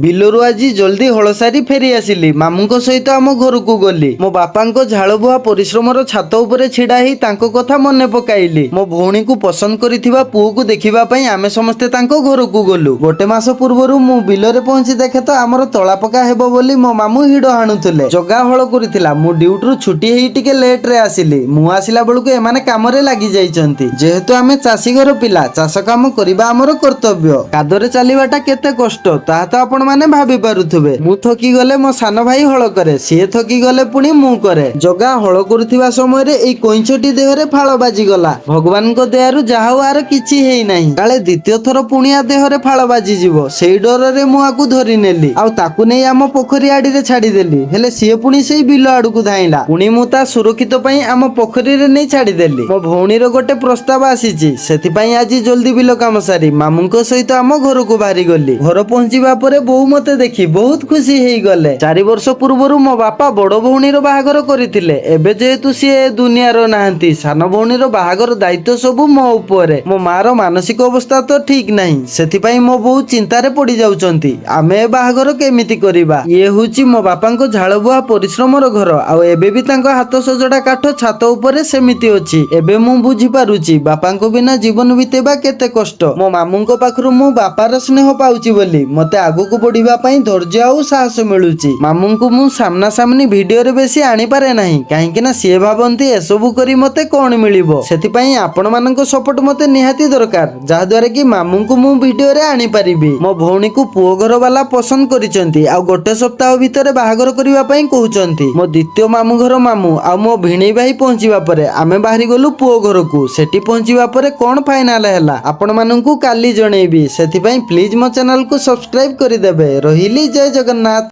ବିଲରୁ ଆଜି ଜଲ୍ଦି ହଳ ସାରି ଫେରି ଆସିଲି। ମାମୁଙ୍କ ସହିତ ଆମ ଘରକୁ ଗଲି। ମୋ ବାପାଙ୍କ ଝାଳବୁହା ପରିଶ୍ରମର ଛାତ ଉପରେ ଛିଡ଼ା ହେଇ ତାଙ୍କ କଥା ମନେ ପକାଇଲି। ମୋ ଭଉଣୀକୁ ପସନ୍ଦ କରିଥିବା ପୁଅକୁ ଦେଖିବା ପାଇଁ ଆମେ ସମସ୍ତେ ତାଙ୍କ ଘରକୁ ଗଲୁ। ଗୋଟେ ମାସ ପୂର୍ବରୁ ମୁଁ ବିଲରେ ପହଞ୍ଚି ଦେଖେ ତ ଆମର ତଳା ପକା ହେବ ବୋଲି ମୋ ମାମୁଁ ହିଡ଼ ହାଣୁଥିଲେ। ଜଗା ହଳ କରିଥିଲା। ମୁଁ ଡ୍ୟୁଟିରୁ ଛୁଟି ହେଇ ଟିକେ ଲେଟ୍ରେ ଆସିଲି। ମୁଁ ଆସିଲା ବେଳକୁ ଏମାନେ କାମରେ ଲାଗି ଯାଇଛନ୍ତି। ଯେହେତୁ ଆମେ ଚାଷୀ ଘର ପିଲା, ଚାଷ କାମ କରିବା ଆମର କର୍ତ୍ତବ୍ୟ। କାଦରେ ଚାଲିବାଟା କେତେ କଷ୍ଟ ତାହା ତ ଆପଣ ମାନେ ଭାବି ପାରୁଥିବେ। ମୁଁ ଥକି ଗଲେ ମୋ ସାନ ଭାଇ ହଳ କରେ, ସିଏ ଥକି ଗଲେ ପୁଣି ମୁଁ କରେ। ଜଗା ହଳ କରୁଥିବା ସମୟରେ ଏଇ କଇଁଚଟି ଦେହରେ ଫାଳ ବାଜିଗଲା। ଭଗବାନଙ୍କ ଦୟାରୁ ଯାହା ହଉ ଆର କିଛି ହେଇନାହିଁ। କାଳେ ଦ୍ୱିତୀୟ ଥର ପୁଣି ଆ ଦେହରେ ଫାଳ ବାଜିଯିବ, ସେଇ ଡରରେ ମୁଁ ଆକୁ ଧରି ନେଲି ଆଉ ତାକୁ ନେଇ ଆମ ପୋଖରୀ ଆଡ଼ିରେ ଛାଡ଼ିଦେଲି। ହେଲେ ସିଏ ପୁଣି ସେଇ ବିଲ ଆଡ଼କୁ ଧାଇଁଲା। ପୁଣି ମୁଁ ତା ସୁରକ୍ଷିତ ପାଇଁ ଆମ ପୋଖରୀରେ ନେଇ ଛାଡ଼ିଦେଲି। ମୋ ଭଉଣୀର ଗୋଟେ ପ୍ରସ୍ତାବ ଆସିଛି, ସେଥିପାଇଁ ଆଜି ଜଲ୍ଦି ବିଲ କାମ ସାରି ମାମୁଙ୍କ ସହିତ ଆମ ଘରକୁ ବାହାରି ଗଲି। ଘର ପହଞ୍ଚିବା ପରେ ବୋଉ ମତେ ଦେଖି ବହୁତ ଖୁସି ହେଇଗଲେ। 4 ବର୍ଷ ପୂର୍ବରୁ ମୋ ବାପା ବଡ ଭଉଣୀର ବାହାଘର କରିଥିଲେ। ଏବେ ଯେହେତୁ ସିଏ ଦୁନିଆର ନାହାନ୍ତି, ସାନ ଭଉଣୀର ବାହାଘର ଦାୟିତ୍ୱ ସବୁ ମୋ ଉପରେ। ମୋ ମାର ମାନସିକ ଅବସ୍ଥା ତ ଠିକ ନାହିଁ, ସେଥିପାଇଁ ମୋ ବୋଉ ଚିନ୍ତାରେ ପଡି ଯାଉଛନ୍ତି ଆମେ ଏ ବାହାଘର କେମିତି କରିବା। ଇଏ ହଉଛି ମୋ ବାପାଙ୍କ ଝାଳବୁହା ପରିଶ୍ରମର ଘର, ଆଉ ଏବେ ବି ତାଙ୍କ ହାତ ସଜଡା କାଠ ଛାତ ଉପରେ ସେମିତି ଅଛି। ଏବେ ମୁଁ ବୁଝିପାରୁଛି ବାପାଙ୍କ ବିନା ଜୀବନ ବିତେଇବା କେତେ କଷ୍ଟ। ମୋ ମାମୁଙ୍କ ପାଖରୁ ମୁଁ ବାପାର ସ୍ନେହ ପାଉଛି ବୋଲି ମତେ ଆଗକୁ ବଢିବା ପାଇଁ ଧୈର୍ଯ୍ୟ ଆଉ ସାହସ ମିଳୁଛି। ମାମୁଙ୍କୁ ମୁଁ ସାମ୍ନା ସାମ୍ନି ଭିଡିଓରେ ବେଶୀ ଆଣିପାରେ ନାହିଁ, କାହିଁକି ନା ସିଏ ଭାବନ୍ତି ଏସବୁ କରି ମତେ କଣ ମିଳିବ। ସେଥିପାଇଁ ଆପଣ ମାନଙ୍କ ସପୋର୍ଟ ମତେ ନିହାତି ଦରକାର, ଯାହାଦ୍ୱାରା କି ମାମୁଙ୍କୁ ମୁଁ ଭିଡିଓରେ ଆଣିପାରିବି। ମୋ ଭଉଣୀକୁ ପୁଅ ଘର ବାଲା ପସନ୍ଦ କରିଛନ୍ତି ଆଉ ଗୋଟେ ସପ୍ତାହ ଭିତରେ ବାହାଘର କରିବା ପାଇଁ କହୁଛନ୍ତି। ମୋ ଦ୍ୱିତୀୟ ମାମୁଁ ଘର ମାମୁଁ ଆଉ ମୋ ଭିଣେଇ ଭାଇ ପହଞ୍ଚିବା ପରେ ଆମେ ବାହାରି ଗଲୁ ପୁଅ ଘରକୁ। ସେଠି ପହଞ୍ଚିବା ପରେ କଣ ଫାଇନାଲ ହେଲା ଆପଣ ମାନଙ୍କୁ କାଲି ଜଣେଇବି। ସେଥିପାଇଁ ପ୍ଲିଜ ମୋ ଚ୍ୟାନେଲକୁ ସବସ୍କ୍ରାଇବ କରିଦେବେ। ରହିଲି, ଜୟ ଜଗନ୍ନାଥ।